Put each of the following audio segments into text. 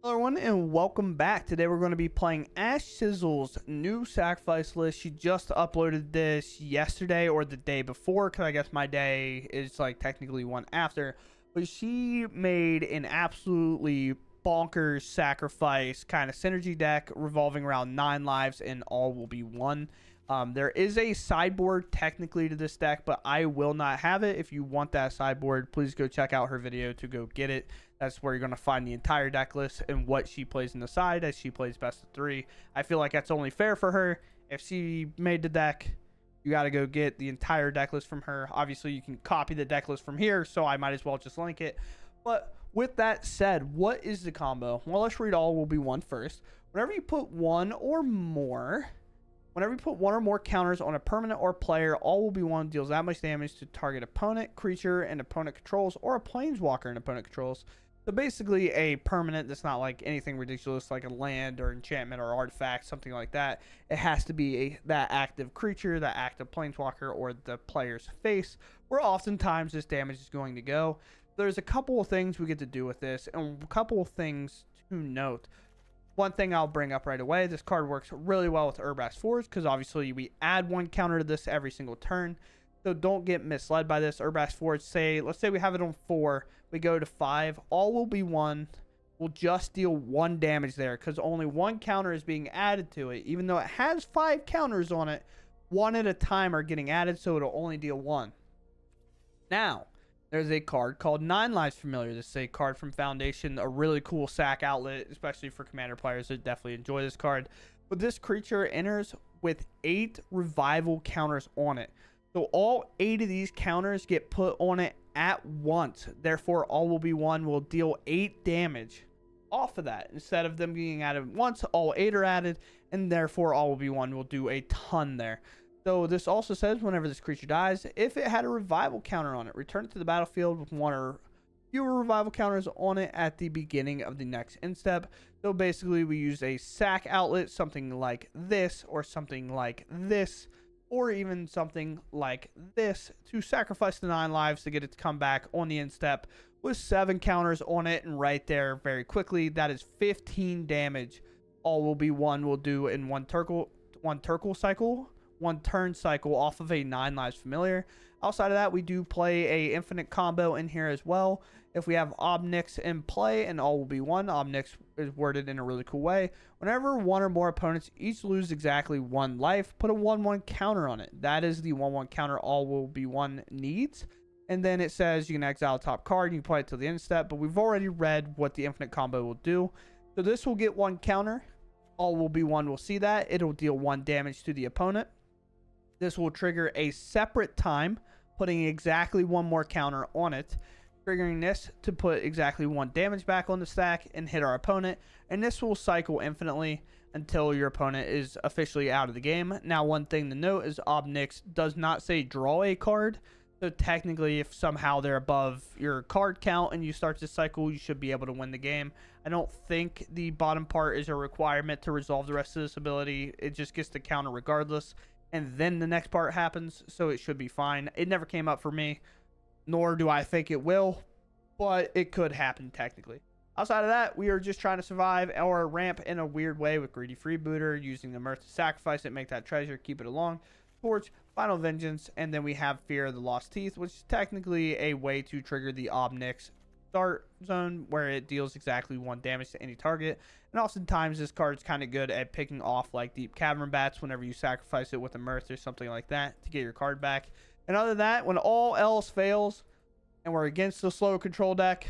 Hello everyone and welcome back. Today we're going to be playing Ash Sizzle's new sacrifice list. She just uploaded this yesterday or the day before, because I guess my day is like technically one after. But she made an absolutely bonkers sacrifice kind of synergy deck revolving around 9 lives and all will be 1. There is a sideboard technically to this deck, but I will not have it. If you want that sideboard, please go check out her video to go get it. That's where you're going to find the entire deck list and what she plays in the side as she plays best of 3. I feel like that's only fair for her. If she made the deck, you got to go get the entire deck list from her. Obviously, you can copy the deck list from here, so I might as well just link it. But with that said, what is the combo? Well, let's read all will be 1 first. Whenever you put one or more counters on a permanent or player, all will be 1 deals that much damage to target opponent, creature, and opponent controls, or a planeswalker and opponent controls. So basically a permanent that's not like anything ridiculous like a land or enchantment or artifact, something like that. It has to be that active creature, that active planeswalker, or the player's face, where oftentimes this damage is going to go. There's a couple of things we get to do with this, and a couple of things to note. One thing I'll bring up right away, this card works really well with Urabrask Forge because obviously we add 1 counter to this every single turn. So don't get misled by this. Urabrask Forge, let's say we have it on 4, we go to 5, all will be 1. We'll just deal 1 damage there because only 1 counter is being added to it. Even though it has 5 counters on it, 1 at a time are getting added, so it'll only deal 1. Now, there's a card called 9 Lives Familiar. This is a card from Foundation, a really cool sack outlet, especially for commander players that definitely enjoy this card. But this creature enters with 8 revival counters on it. So all 8 of these counters get put on it at once. Therefore, all will be 1 will deal 8 damage off of that. Instead of them being added once, all 8 are added, and therefore all will be 1 will do a ton there. So this also says whenever this creature dies, if it had a revival counter on it, return it to the battlefield with 1 or fewer revival counters on it at the beginning of the next end step. So basically we use a sack outlet, something like this or something like this, or even something like this to sacrifice the 9 lives to get it to come back on the end step with 7 counters on it, and right there very quickly that is 15 damage. All will be 1 will do in one turn cycle off of a 9 Lives Familiar. Outside of that, we do play a infinite combo in here as well. If we have Obnix in play and all will be 1, Obnix is worded in a really cool way. Whenever 1 or more opponents each lose exactly 1 life, put a 1/1 counter on it. That is the 1/1 counter all will be 1 needs. And then it says you can exile top card and you play it till the end step, but we've already read what the infinite combo will do. So this will get 1 counter. All will be 1 will see that. It'll deal 1 damage to the opponent. This will trigger a separate time, putting exactly 1 more counter on it, triggering this to put exactly 1 damage back on the stack and hit our opponent. And this will cycle infinitely until your opponent is officially out of the game. Now, one thing to note is Obnix does not say draw a card. So technically, if somehow they're above your card count and you start this cycle, you should be able to win the game. I don't think the bottom part is a requirement to resolve the rest of this ability. It just gets the counter regardless. And then the next part happens, so it should be fine. It never came up for me, nor do I think it will, but it could happen technically. Outside of that, we are just trying to survive our ramp in a weird way with Greedy Freebooter, using the Mirth to sacrifice it, make that treasure, keep it along. Torch, Final Vengeance, and then we have Fear of the Lost Teeth, which is technically a way to trigger the Obnix start zone, where it deals exactly 1 damage to any target. And oftentimes this card is kind of good at picking off like Deep Cavern Bats whenever you sacrifice it with a Mirth or something like that to get your card back. And other than that, when all else fails and we're against the slow control deck,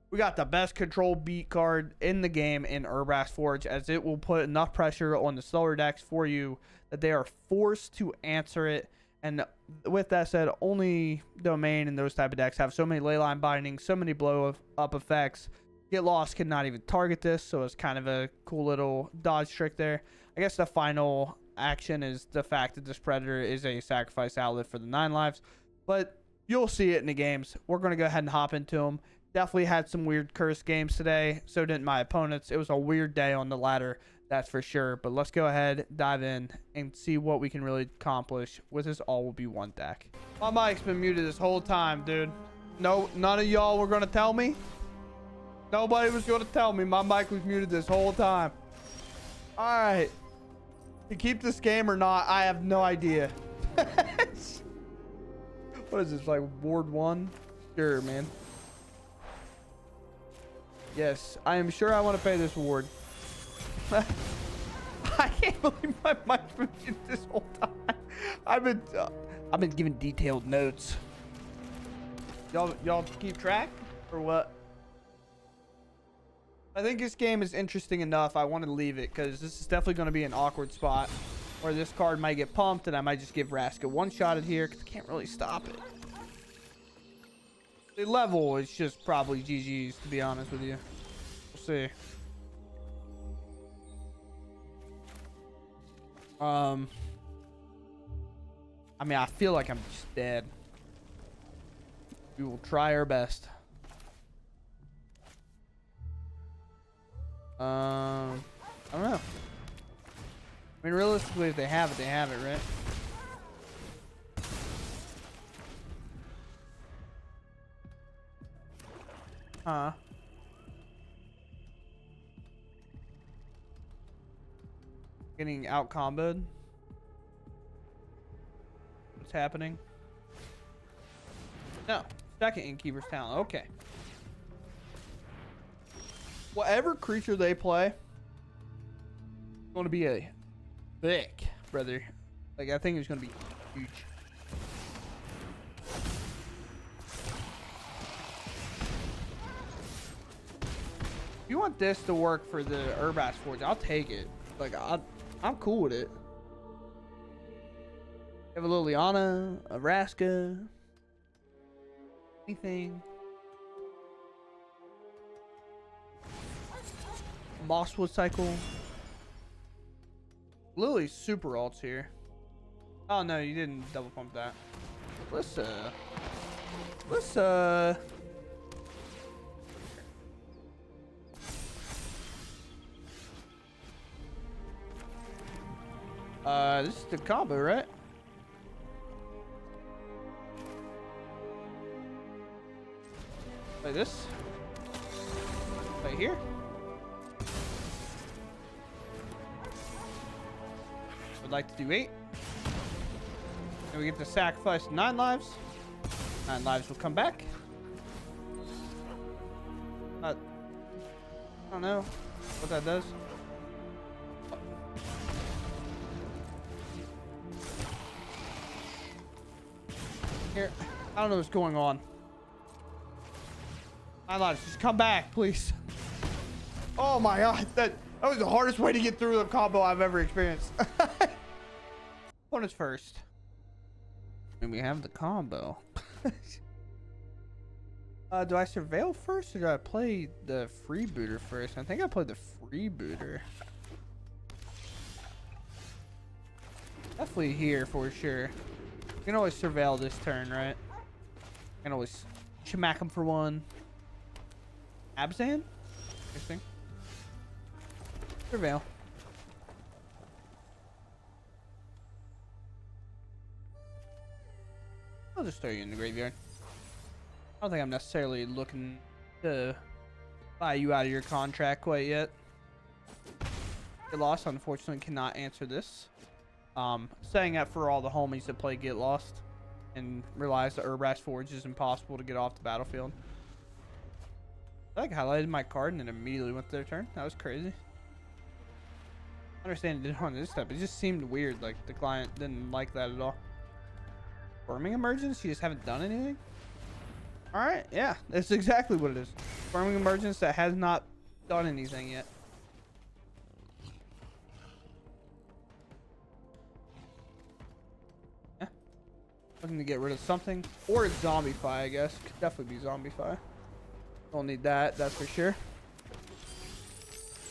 we got the best control beat card in the game in Urabrask Forge, as it will put enough pressure on the slower decks for you that they are forced to answer it. And with that said, only Domain and those type of decks have so many Leyline Bindings, so many blow up effects. Get Lost cannot even target this, so it's kind of a cool little dodge trick there. I guess the final action is the fact that this Predator is a sacrifice outlet for the 9 lives, but you'll see it in the games. We're going to go ahead and hop into them. Definitely had some weird curse games today, so didn't my opponents. It was a weird day on the ladder, that's for sure. But let's go ahead, dive in, and see what we can really accomplish with this all will be 1 deck. My mic's been muted this whole time, dude. No, none of y'all were going to tell me. Nobody was going to tell me my mic was muted this whole time. All right. To keep this game or not, I have no idea. What is this, like Ward 1? Sure, man. Yes, I am sure I want to pay this ward. I can't believe my mic's been muted this whole time. I've been giving detailed notes. Y'all keep track or what? I think this game is interesting enough. I want to leave it because this is definitely going to be an awkward spot where this card might get pumped and I might just give Raska one shot at here because I can't really stop it. The level is just probably GG's, to be honest with you. We'll see. I mean, I feel like I'm just dead. We will try our best. I don't know. I mean, realistically, if they have it, they have it, right? Huh. Getting out comboed. What's happening? No. Second Innkeeper's Talent. Okay. Whatever creature they play, it's going to be a thick, brother. Like, I think it's going to be huge. If you want this to work for the Urabrask Forge, I'll take it. Like, I'm cool with it. You have a Liliana, a Raska, anything. Mosswood Cycle. Lily's super alts here. Oh no, you didn't double pump that. Let's this is the combo, right? Like this. Right here. Would like to do 8. And we get to sacrifice 9 lives. 9 lives will come back. I don't know what that does. Here, I don't know what's going on. 9 lives, just come back, please. Oh my god, that was the hardest way to get through the combo I've ever experienced. Opponents first. And we have the combo. Do I surveil first or do I play the freebooter first? I think I played the freebooter. Definitely here for sure. You can always surveil this turn, right? You can always smack him for 1. Abzan? Interesting. Surveil. I'll just throw you in the graveyard. I don't think I'm necessarily looking to buy you out of your contract quite yet. Get Lost, unfortunately, cannot answer this. Saying that for all the homies that play Get Lost and realize the Urabrask Forge is impossible to get off the battlefield. I like highlighted my card and then immediately went to their turn. That was crazy. I understand it didn't on this step. It just seemed weird. Like the client didn't like that at all. Forming Emergence? You just haven't done anything? Alright, yeah. That's exactly what it is. Forming Emergence that has not done anything yet. Yeah. Looking to get rid of something. Or it's Zombify, I guess. Could definitely be Zombify. Don't need that, that's for sure.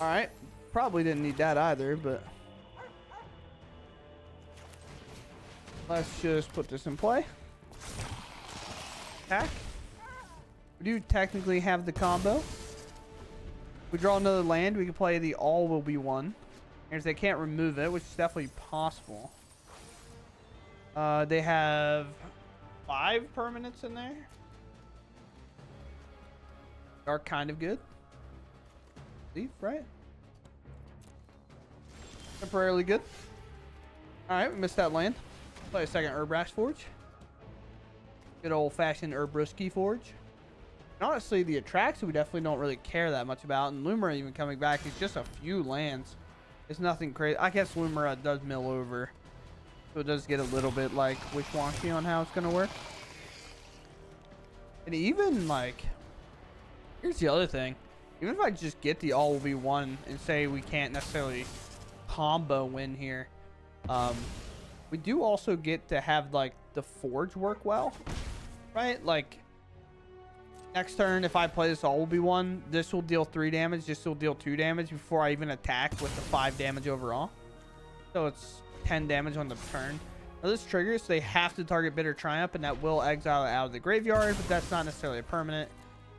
Alright. Probably didn't need that either, but let's just put this in play. Attack. We do technically have the combo. We draw another land, we can play the all will be 1. And they can't remove it, which is definitely possible. They have 5 permanents in there. Are kind of good. Leave, right? Temporarily good. Alright, we missed that land. Play a second Urabrask Forge. Good old-fashioned Urabrask Forge. And honestly, the Atraxa we definitely don't really care that much about. And Lumira even coming back is just a few lands. It's nothing crazy. I guess Lumira does mill over. So it does get a little bit like wish-washy on how it's going to work. And even like, here's the other thing. Even if I just get the all will be one and say we can't necessarily combo win here, we do also get to have like the Forge work well, right? Like next turn, if I play this all will be one, this will deal 3 damage, this will deal 2 damage before I even attack with the 5 damage overall. So it's 10 damage on the turn. Now this triggers, they have to target Bitter Triumph, and that will exile it out of the graveyard, but that's not necessarily a permanent.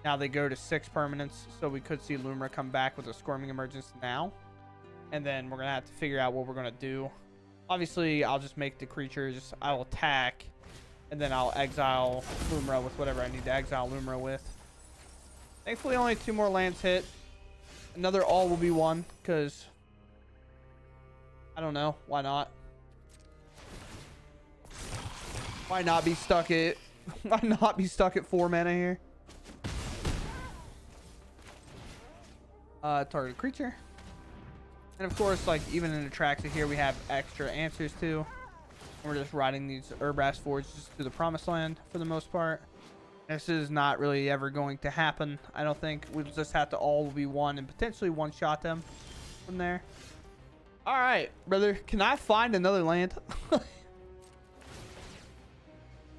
Now they go to 6 permanents, so we could see Lumira come back with a Squirming Emergence now. And then we're going to have to figure out what we're going to do. Obviously, I'll just make the creatures, I'll attack, and then I'll exile Lumira with whatever I need to exile Lumira with. Thankfully, only 2 more lands hit. Another all will be one, because I don't know. Why not? Why not be stuck at why not be stuck at 4 mana here? Target creature. And of course, like even in Atraxa here, we have extra answers too. And we're just riding these Urabrask Forges to the promised land for the most part. This is not really ever going to happen, I don't think. We'll just have to all be one and potentially one-shot them from there. All right, brother. Can I find another land?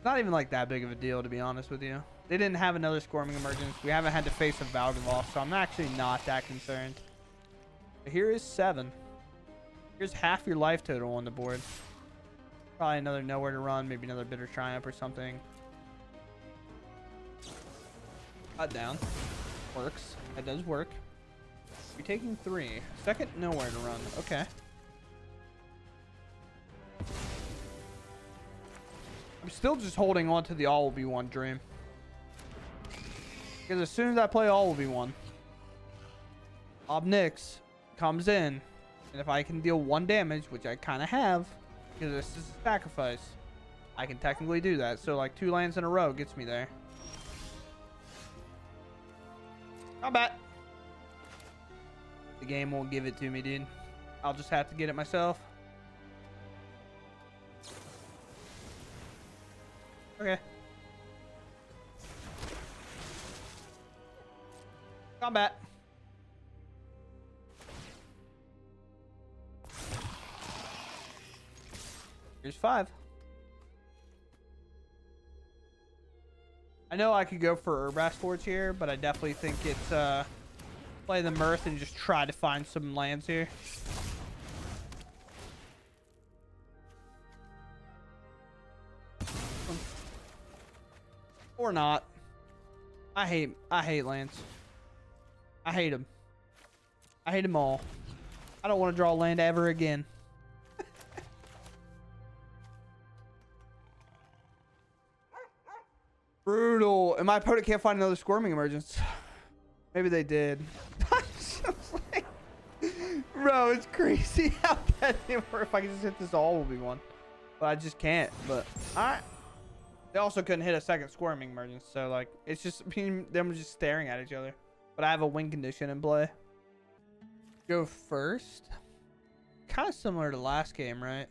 Not even like that big of a deal, to be honest with you. They didn't have another Squirming Emergence. We haven't had to face a Valgavoth, so I'm actually not that concerned. But here is 7. Here's half your life total on the board. Probably another Nowhere to Run, maybe another Bitter Triumph or something. Cut down. Works. That does work. You're taking 3. Second Nowhere to Run. Okay. I'm still just holding on to the all will be one dream. Because as soon as I play all will be one, Nyx comes in. And if I can deal 1 damage, which I kind of have, because this is a sacrifice, I can technically do that. So like 2 lands in a row gets me there. Not bad. The game won't give it to me, dude. I'll just have to get it myself. Okay. Combat. Here's 5. I know I could go for Urabrask Forge here, but I definitely think it's play the Mirth and just try to find some lands here. Or not. I hate lands. I hate them. I hate them all. I don't want to draw land ever again. Brutal. And my opponent can't find another Squirming Emergence. Maybe they did. Bro, it's crazy how bad they were. If I could just hit this all will be one. But I just can't. But alright. They also couldn't hit a second Squirming Emergence. So like it's just them just staring at each other. But I have a win condition in play. Go first. Kind of similar to last game, right?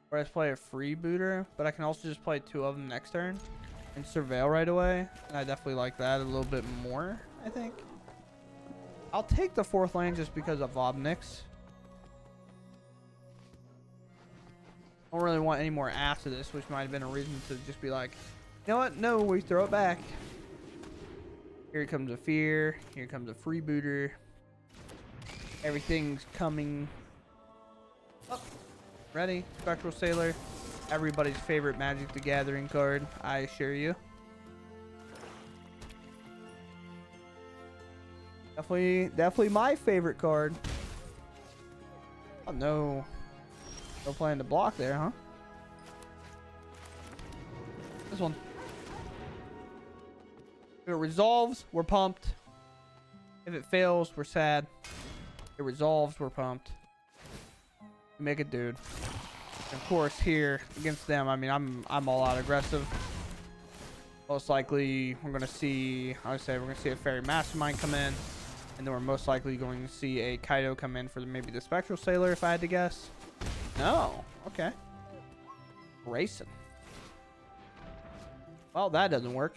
Where I play a Freebooter, but I can also just play 2 of them next turn and surveil right away. And I definitely like that a little bit more, I think. I'll take the 4th lane just because of Nyx. I don't really want any more after this, which might have been a reason to just be like, you know what? No, we throw it back. Here comes a Fear. Here comes a Freebooter. Everything's coming up. Ready? Spectral Sailor. Everybody's favorite Magic the Gathering card, I assure you. Definitely my favorite card. Oh no. No plan to block there, huh? This one. If it resolves, we're pumped. If it fails, we're sad. It resolves. We're pumped. We make it, dude. And of course, here against them, I mean, I'm all out aggressive. Most likely, we're gonna see. I would say we're gonna see a Fairy Mastermind come in, and then we're most likely going to see a Kaido come in for maybe the Spectral Sailor, if I had to guess. No. Okay. Racing. Well, that doesn't work.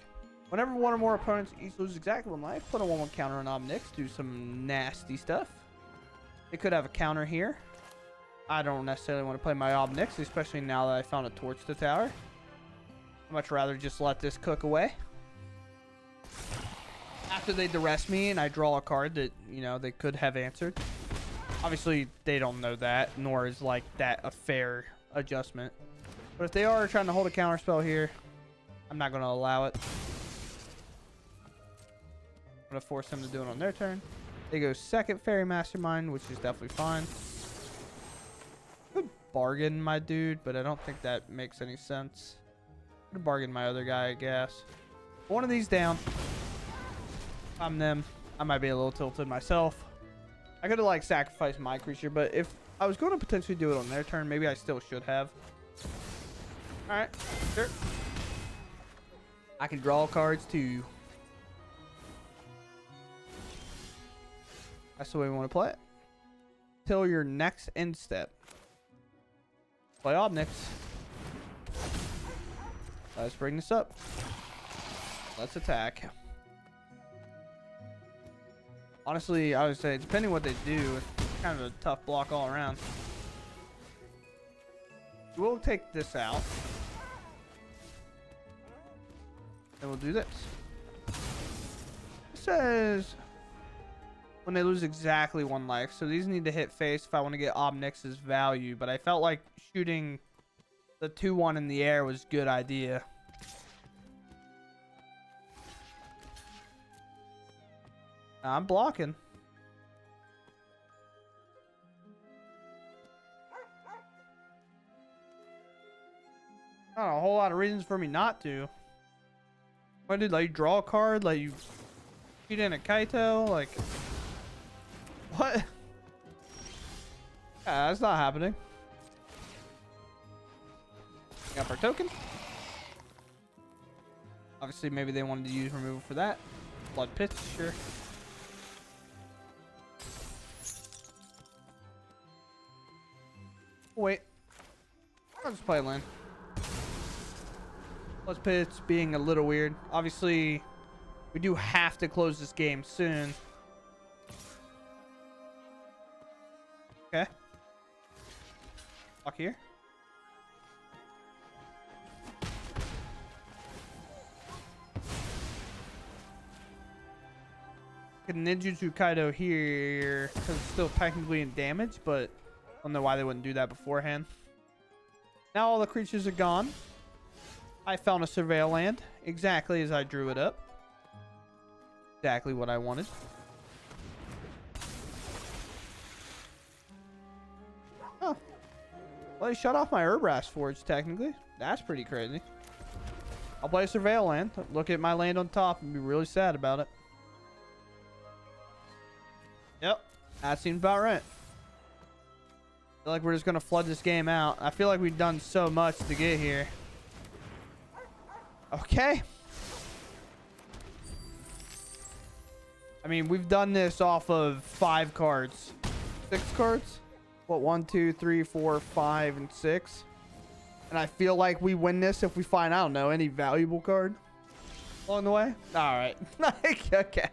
Whenever one or more opponents each lose exactly 1 life, put a 1/1 counter on Omnix, do some nasty stuff. They could have a counter here. I don't necessarily want to play my Omnix, especially now that I found a Torch to Tower. I'd much rather just let this cook away. After they duress me and I draw a card that, you know, they could have answered. Obviously, they don't know that, nor is like that a fair adjustment. But if they are trying to hold a counter spell here, I'm not going to allow it. I'm going to force them to do it on their turn. They go second Fairy Mastermind, which is definitely fine. Good bargain, my dude, but I don't think that makes any sense. Could bargain my other guy, I guess. One of these down. If I'm them, I might be a little tilted myself. I could have like sacrificed my creature, but if I was going to potentially do it on their turn, maybe I still should have. All right, sure. I can draw cards too. That's the way we want to play it. Till your next end step. Play Omnix. Let's bring this up. Let's attack. Honestly, I would say, depending what they do, it's kind of a tough block all around. We'll take this out. And we'll do this. It says when they lose exactly 1 life. So these need to hit face if I want to get Omnix's value. But I felt like shooting the 2/1 in the air was a good idea. I'm blocking. Not a whole lot of reasons for me not to. What did like draw a card? Like you shoot in a Kaito? Like what? Yeah, that's not happening. Got our token. Obviously, maybe they wanted to use removal for that. Blood Pits, sure. Wait. I'll just play a land. Blood Pits being a little weird. Obviously, we do have to close this game soon. Okay. Walk here. Ninjutsu Kaido here because it's still technically in damage, but I don't know why they wouldn't do that beforehand. Now all the creatures are gone. I found a Surveil land exactly as I drew it up. Exactly what I wanted. Oh. Well, he shut off my Urabrask Forge technically. That's pretty crazy. I'll play a Surveil land. Look at my land on top and be really sad about it. Yep, that seems about right. I feel like we're just going to flood this game out. I feel like we've done so much to get here. Okay. I mean, we've done this off of 5 cards. 6 cards? What, 1, 2, 3, 4, 5, and 6? And I feel like we win this if we find, I don't know, any valuable card along the way. All right. Okay.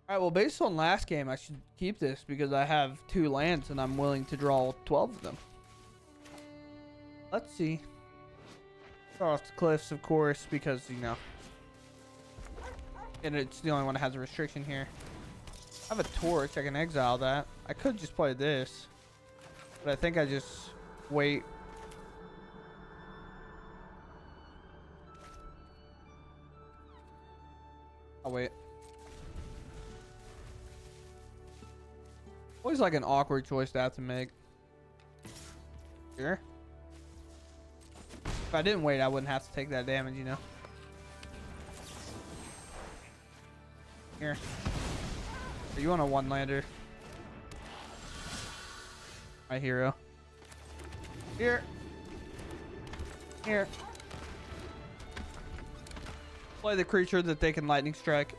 All right, well, based on last game, I should keep this because I have 2 lands and I'm willing to draw 12 of them. Let's see. Raucous Cliffs, of course, because, you know, and it's the only one that has a restriction here. I have a Torch. I can exile that. I could just play this, but I think I just wait. I'll wait. Always like an awkward choice to have to make. Sure. If I didn't wait, I wouldn't have to take that damage, you know. Here. Are you on a 1-lander? My hero. Here. Here. Play the creature that they can lightning strike.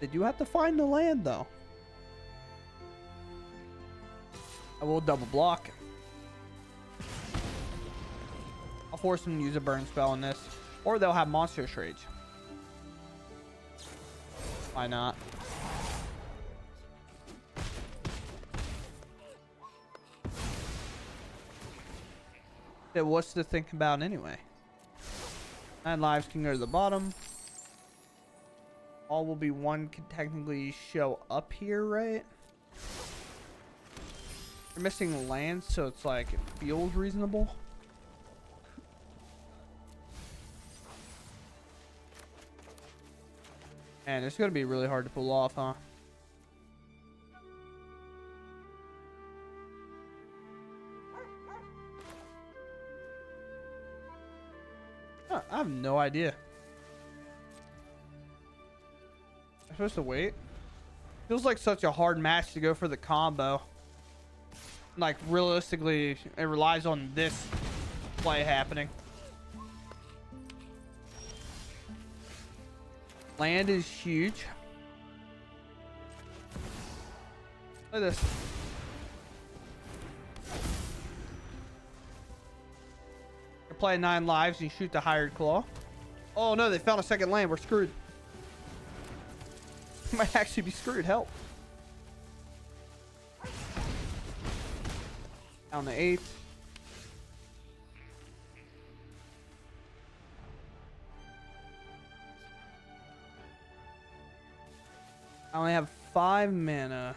Did you have to find the land though? I will double block. I'll force them to use a burn spell on this. Or they'll have Monstrous Rage. Why not? Yeah, what's to think about anyway? 9 lives can go to the bottom. All will be 1 can technically show up here, right? You're missing land, so it's like it feels reasonable. Man, it's gonna be really hard to pull off, huh? I have no idea. I'm supposed to wait? Feels like such a hard match to go for the combo. Like, realistically, it relies on this play happening. Land is huge. Look at this. You play 9 lives and you shoot the Hired Claw. Oh no, they found a second land. We're screwed. Might actually be screwed. Help. Down to 8. I only have 5 mana.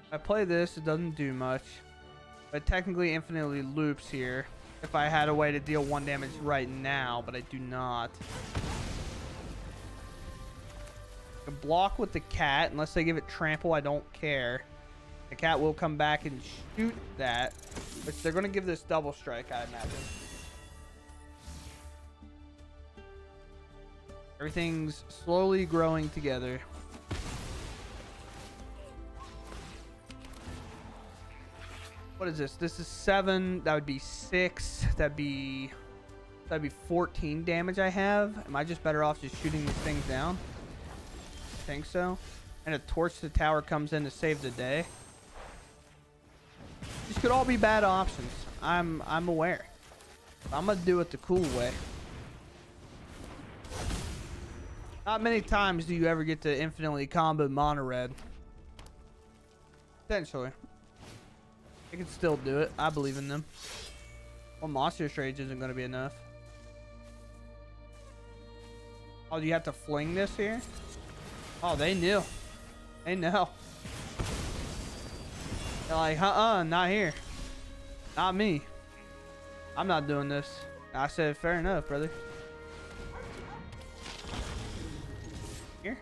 If I play this, it doesn't do much. But technically infinitely loops here. If I had a way to deal 1 damage right now, but I do not. I can block with the cat. Unless they give it trample, I don't care. The cat will come back and shoot that. Which they're going to give this double strike, I imagine. Everything's slowly growing together. What is this? This is 7. That would be 6. That'd be 14 damage I have. Am I just better off just shooting these things down? I think so. And a torch to the tower comes in to save the day. These could all be bad options. I'm aware. I'm gonna do it the cool way. Not many times do you ever get to infinitely combo mono red. Potentially. I can still do it. I believe in them. Well, Monstrous Rage isn't going to be enough. Oh, do you have to fling this here? Oh, they knew. They know. They're like, not here. Not me. I'm not doing this. I said, fair enough, brother. Here.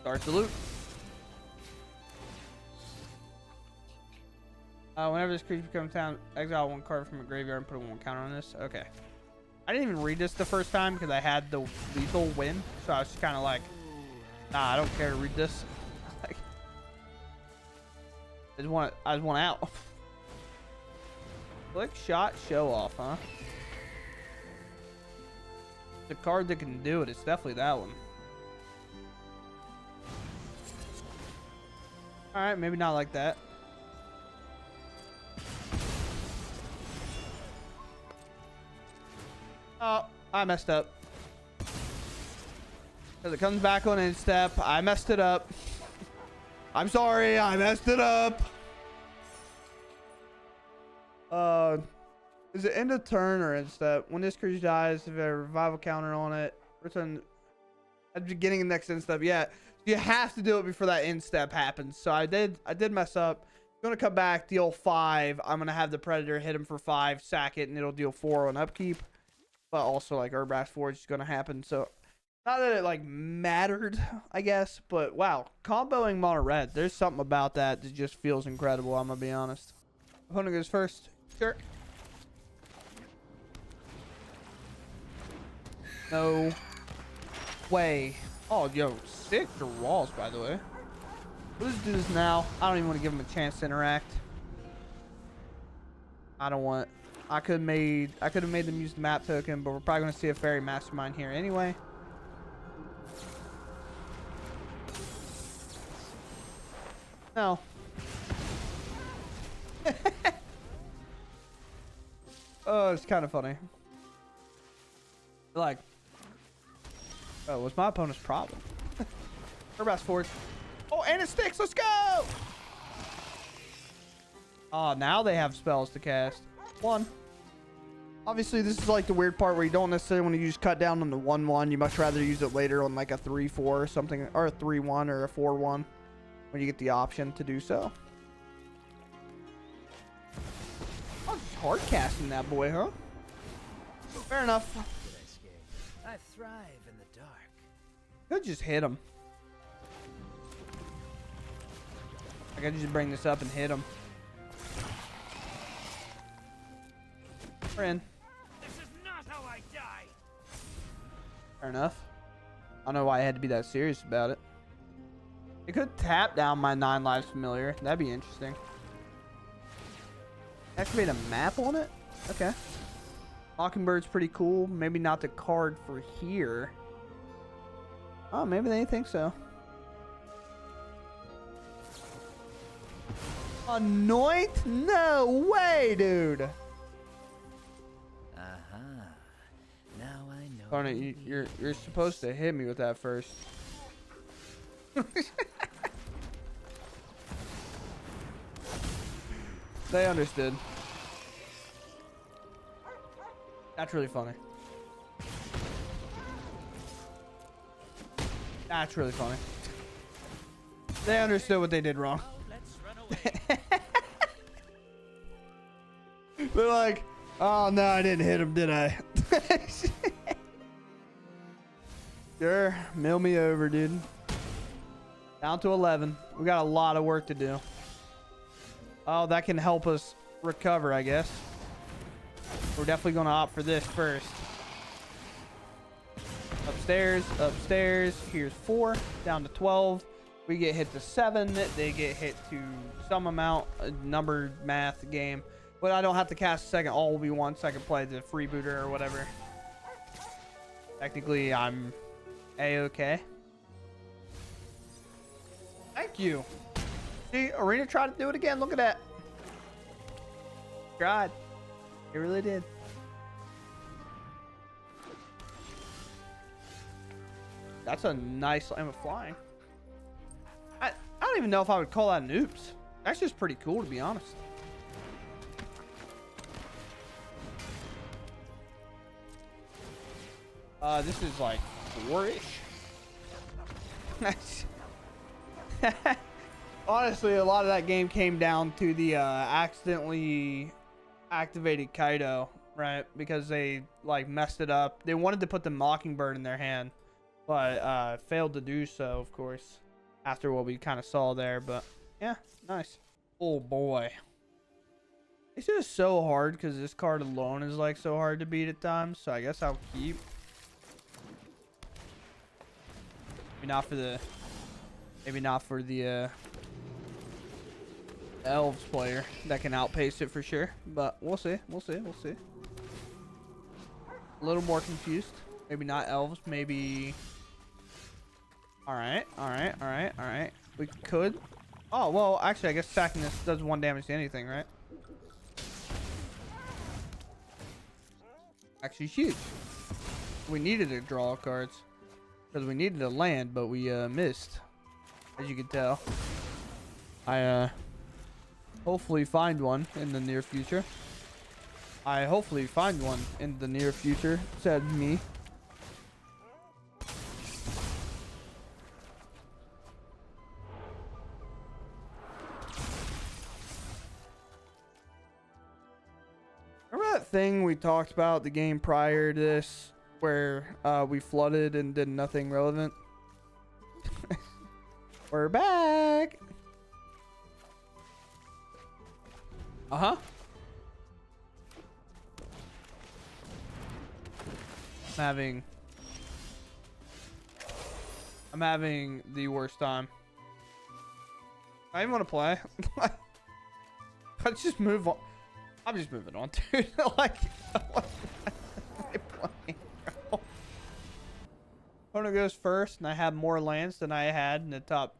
Start the loop. Whenever this creature becomes town, exile 1 card from a graveyard and put a 1 counter on this. Okay. I didn't even read this the first time because I had the lethal win. So I was just kind of like, nah, I don't care to read this. Like, I just want out. Click, shot, show off, huh? The card that can do it, it's definitely that one. Alright, maybe not like that. Oh, I messed up. Because it comes back on end step. I messed it up. I'm sorry, I messed it up. Is it end of turn or end step? When this creature dies, if a revival counter on it, return at the beginning of the next end step. Yeah, you have to do it before that end step happens. So I did mess up. I'm gonna come back, deal 5. I'm gonna have the Predator hit him for 5, sack it, and it'll deal 4 on upkeep. But also, like, Urabrask Forge is gonna happen. So not that it like mattered, I guess, but wow, comboing mono red, there's something about that that just feels incredible. I'm gonna be honest. Opponent goes first. Sure. No way. Oh, yo, sick draws, by the way. Let's do this now. I don't even want to give him a chance to interact. I don't want. I could have made them use the map token, but we're probably gonna see a fairy mastermind here anyway. No. Oh, it's kind of funny. Like, oh, what's my opponent's problem? Urabrask forward. Oh, and it sticks. Let's go. Oh, now they have spells to cast. One. Obviously, this is like the weird part where you don't necessarily want to use cut down on the 1/1. You much rather use it later on like a 3/4 or something, or a 3/1 or a 4/1 when you get the option to do so. Oh, just hard casting that boy, huh? Fair enough. I thrive in the dark. Could just hit him. I could just bring this up and hit him. Friend. This is not how I die. Fair enough. I don't know why I had to be that serious about it. It could tap down my 9 lives familiar. That'd be interesting. Activate a map on it? Okay. Mockingbird's pretty cool. Maybe not the card for here. Oh, maybe they think so. Anoint? No way, dude. Now I know. Darn it, you're supposed to hit me with that first. They understood. That's really funny. That's really funny. They understood what they did wrong. Let's run away. They're like, oh no, I didn't hit him, did I? Sure, mill me over, dude. Down to 11. We got a lot of work to do. Oh, that can help us recover, I guess. We're definitely going to opt for this first. Upstairs, upstairs. Here's 4, down to 12. We get hit to 7. They get hit to some amount, a numbered math game. But I don't have to cast a second. All will be once I can play the freebooter or whatever. Technically, I'm A-okay. Thank you. See, Arena tried to do it again. Look at that. Tried. It really did. That's a nice slam of flying. I don't even know if I would call that an oops. That's just pretty cool, to be honest. This is like 4-ish. Honestly, a lot of that game came down to the accidentally activated Kaido, right? Because they like messed it up. They wanted to put the Mockingbird in their hand, but failed to do so, of course, after what we kind of saw there. But yeah, nice. Oh boy, it's just so hard because this card alone is like so hard to beat at times. So I guess I'll keep. Maybe not for the Elves player that can outpace it for sure, but we'll see. We'll see. A little more confused. Maybe not Elves. Maybe. All right. We could. Oh well, actually, I guess stacking this does 1 damage to anything, right? Actually, huge. We needed to draw cards because we needed to land, but we missed, as you can tell. I hopefully find one in the near future. Said me. Remember that thing we talked about the game prior to this where we flooded and did nothing relevant? We're back. Uh-huh. I'm I'm having the worst time. I even want to play. Let's just move on. I'm just moving on, dude. Like, what am I playing, bro? Opponent goes first, and I have more lands than I had in the top,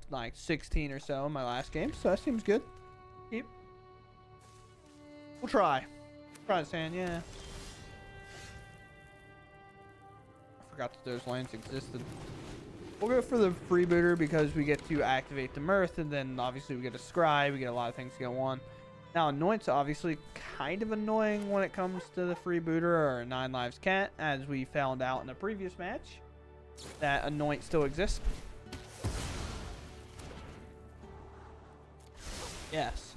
like 16 or so in my last game. So that seems good. Keep. We'll try. Try this hand, yeah. I forgot that those lands existed. We'll go for the Freebooter because we get to activate the Mirth, and then obviously we get a Scry. We get a lot of things to go on. Now, Anoint's obviously kind of annoying when it comes to the Freebooter or 9 Lives Cat, as we found out in the previous match that Anoint still exists. Yes.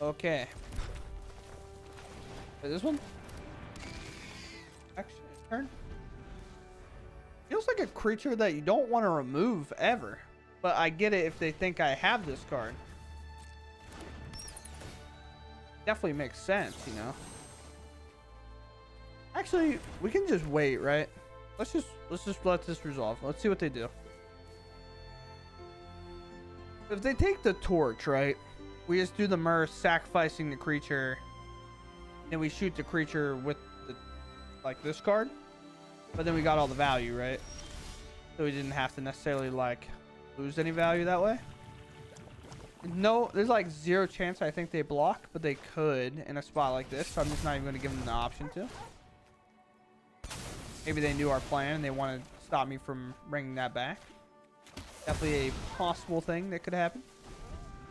Okay. Wait, this one? Actually, turn. Feels like a creature that you don't want to remove ever. But I get it if they think I have this card. Definitely makes sense, you know. Actually, we can just wait, right? Let's just let this resolve. Let's see what they do. If they take the torch, right? We just do the Mirth, sacrificing the creature. Then we shoot the creature with the, like this card. But then we got all the value, right? So we didn't have to necessarily like lose any value that way. No, there's like 0 chance I think they block, but they could in a spot like this. So I'm just not even going to give them the option to. Maybe they knew our plan and they want to stop me from bringing that back. Definitely a possible thing that could happen.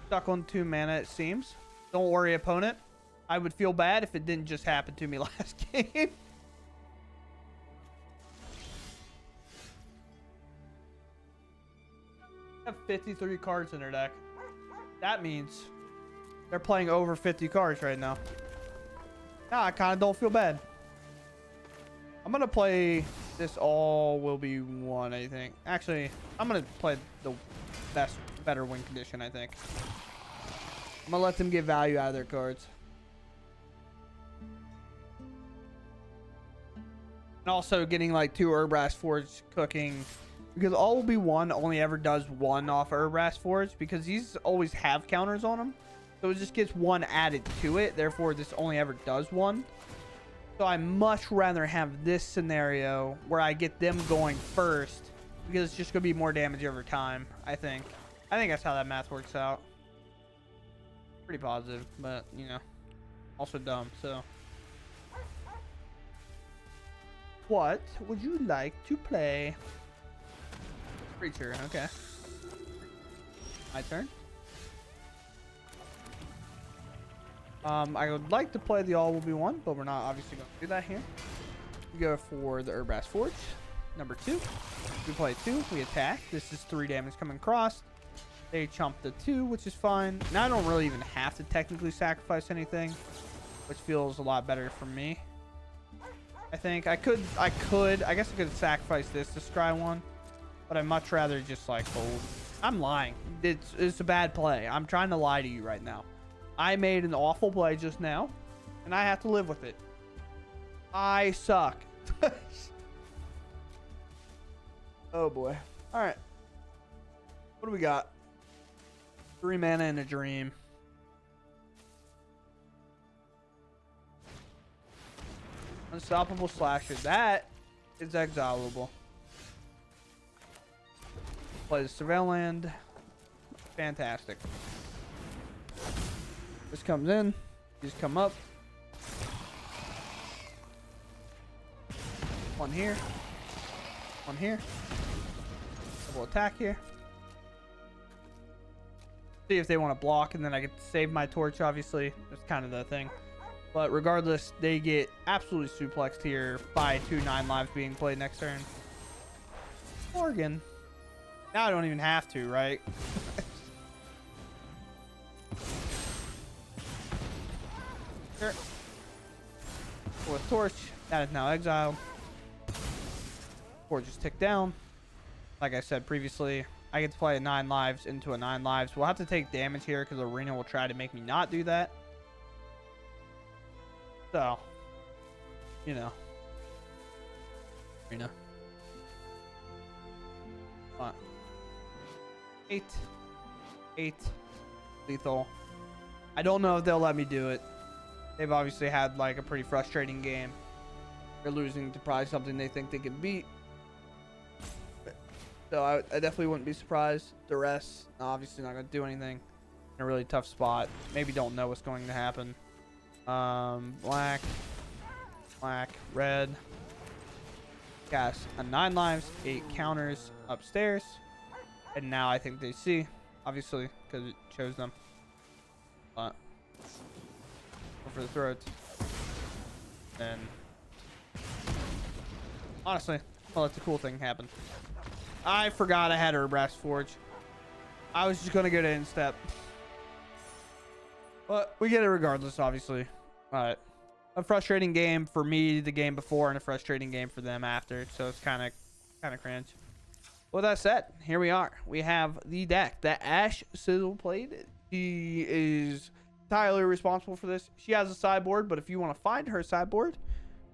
Stuck on 2 mana, it seems. Don't worry, opponent. I would feel bad if it didn't just happen to me last game. Have 53 cards in their deck. That means they're playing over 50 cards right now. Nah, I kind of don't feel bad. I'm going to play this all will be one, I think. Actually, I'm going to play the better win condition, I think. I'm going to let them get value out of their cards. And also getting like 2 Urabrask Forge cooking. Because all will be one only ever does 1 off Urabrask Forge. Because these always have counters on them. So it just gets 1 added to it. Therefore, this only ever does 1. So I much rather have this scenario where I get them going first. Because it's just going to be more damage over time, I think. I think that's how that math works out. Pretty positive, but, you know, also dumb, so. What would you like to play? Creature, okay. My turn. I would like to play the all will be one, but we're not obviously going to do that here. We go for the Urabrask Forge, number 2. We play 2, we attack. This is 3 damage coming across. They chomp the 2, which is fine. Now I don't really even have to technically sacrifice anything, which feels a lot better for me. I think I guess I could sacrifice this to scry 1, but I'd much rather just like hold. I'm lying. It's a bad play. I'm trying to lie to you right now. I made an awful play just now, and I have to live with it. I suck. Oh boy. All right. What do we got? 3 mana and a dream. Unstoppable Slasher. That is exilable. Play the Surveil Land. Fantastic. This comes in. These come up. 1 here. 1 here. Double attack here. See if they want to block, and then I get to save my torch, obviously. That's kind of the thing. But regardless, they get absolutely suplexed here by 2 9 lives being played next turn. Morgan. Now I don't even have to, right? Sure. With torch, that is now exiled. Forge just tick down. Like I said previously, I get to play a 9 lives into a 9 lives. We'll have to take damage here because Arena will try to make me not do that. So, you know, Arena. 8. 8. Lethal. I don't know if they'll let me do it. They've obviously had like a pretty frustrating game. They're losing to probably something they think they can beat. So I definitely wouldn't be surprised. The rest, obviously not going to do anything. In a really tough spot. Maybe don't know what's going to happen. Black, red. Cast a 9 lives, 8 counters upstairs. And now I think they see, obviously, because it chose them. Go for the throat. And honestly, I'll let the cool thing happen. I forgot I had Urabrask Forge. I was just going to go to instep. But we get it regardless, obviously. A frustrating game for me the game before, and a frustrating game for them after. So it's kind of cringe. With that said, here we are. We have the deck that Ash Sizzle played. She is entirely responsible for this. She has a sideboard, but if you want to find her sideboard,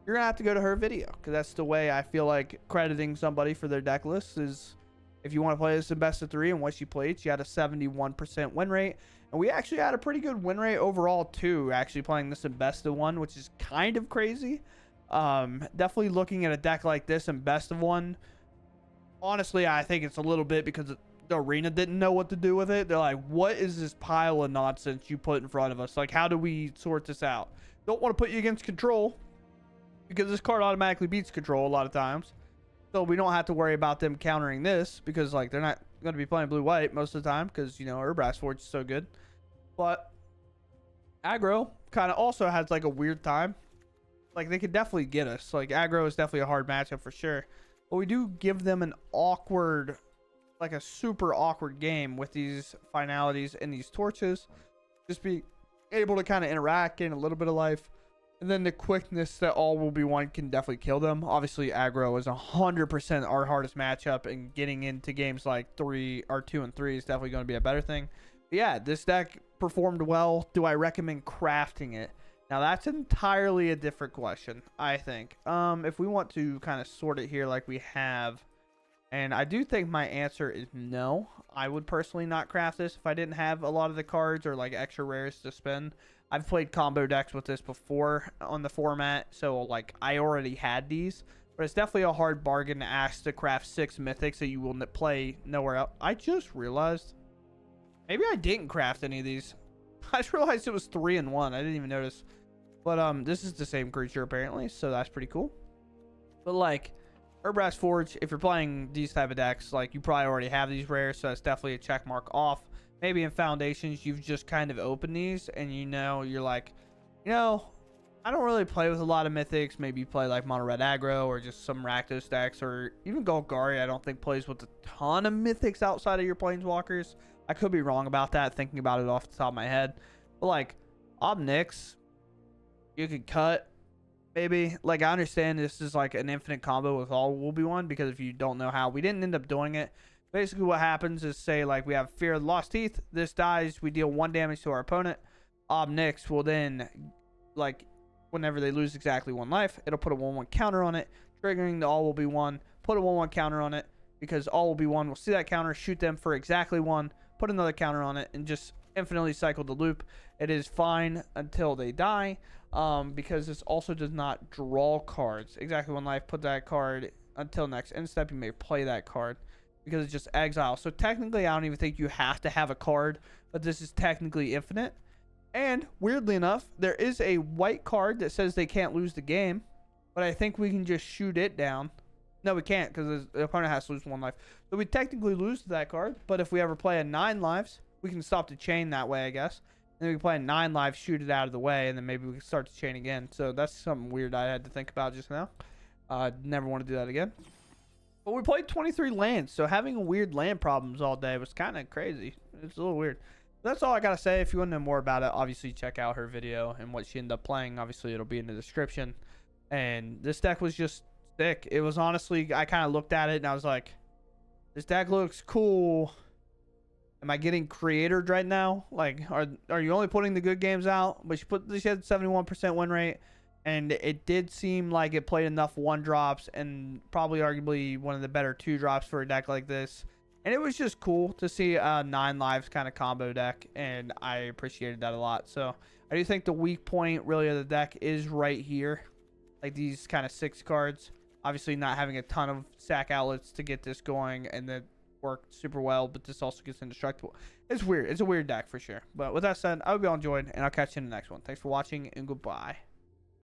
you're going to have to go to her video, because that's the way I feel like crediting somebody for their deck list is if you want to play this in best of 3 and what she played, she had a 71% win rate. And we actually had a pretty good win rate overall, too, actually playing this in best of 1, which is kind of crazy. Definitely looking at a deck like this in best of 1. Honestly, I think it's a little bit because the arena didn't know what to do with it. They're like, what is this pile of nonsense you put in front of us? Like, how do we sort this out? Don't want to put you against control, because this card automatically beats control a lot of times. So we don't have to worry about them countering this, because like they're not going to be playing blue-white most of the time, because, you know, Urabrask Forge is so good. But aggro kind of also has like a weird time. Like, they could definitely get us. Like, aggro is definitely a hard matchup for sure. But we do give them an awkward, like a super awkward game with these finalities and these torches. Just be able to kind of interact, gain a little bit of life. And then the quickness that all will be one can definitely kill them. Obviously, aggro is 100% our hardest matchup, and getting into games like 2 and 3 is definitely going to be a better thing. But yeah, this deck performed well. Do I recommend crafting it? Now, that's entirely a different question, I think. If we want to kind of sort it here like we have, and I do think my answer is no. I would personally not craft this if I didn't have a lot of the cards or like extra rares to spend. I've played combo decks with this before on the format, so like I already had these. But it's definitely a hard bargain to ask to craft 6 mythics that you will play nowhere else. I just realized maybe I didn't craft any of these. I just realized it was 3 and 1. I didn't even notice. But this is the same creature apparently, so that's pretty cool. But like Urabrask Forge, if you're playing these type of decks, like you probably already have these rares, so that's definitely a check mark off. Maybe in Foundations, you've just kind of opened these, and you know, you're like, you know, I don't really play with a lot of mythics. Maybe you play like mono red aggro or just some Rakdos decks, or even Golgari. I don't think plays with a ton of mythics outside of your planeswalkers. I could be wrong about that, thinking about it off the top of my head. But like Omnix, you could cut. Maybe, like, I understand this is like an infinite combo with all will be one, because if you don't know how, we didn't end up doing it. Basically what happens is, say like we have Fear of the Lost Teeth, this dies, we deal 1 damage to our opponent. Omnix will then, like, whenever they lose exactly 1 life, it'll put a 1/1 counter on it, triggering the all will be 1, put a 1/1 counter on it, because all will be 1 will see that counter, shoot them for exactly 1, put another counter on it, and just infinitely cycle the loop. It is fine until they die, because this also does not draw cards. Exactly 1 life, put that card until next end step, you may play that card, because it's just exile. So technically, I don't even think you have to have a card, but this is technically infinite. And weirdly enough, there is a white card that says they can't lose the game, but I think we can just shoot it down. No, we can't, because the opponent has to lose 1 life. So we technically lose to that card, but if we ever play a 9 lives, we can stop the chain that way, I guess. And then we can play a 9 lives, shoot it out of the way, and then maybe we can start the chain again. So that's something weird I had to think about just now. Never want to do that again. But we played 23 lands, so having weird land problems all day was kind of crazy. It's a little weird. That's all I got to say. If you want to know more about it, obviously check out her video and what she ended up playing. Obviously, it'll be in the description. And this deck was just sick. It was honestly, I kind of looked at it and I was like, this deck looks cool. Am I getting creatored right now? Like, are you only putting the good games out? But she had 71% win rate. And it did seem like it played enough 1-drops and probably arguably one of the better 2-drops for a deck like this. And it was just cool to see a 9 lives kind of combo deck, and I appreciated that a lot. So I do think the weak point really of the deck is right here, like these kind of 6 cards. Obviously not having a ton of sack outlets to get this going, and that worked super well, but this also gets indestructible. It's weird. It's a weird deck for sure. But with that said, I hope you all enjoyed, and I'll catch you in the next one. Thanks for watching, and goodbye.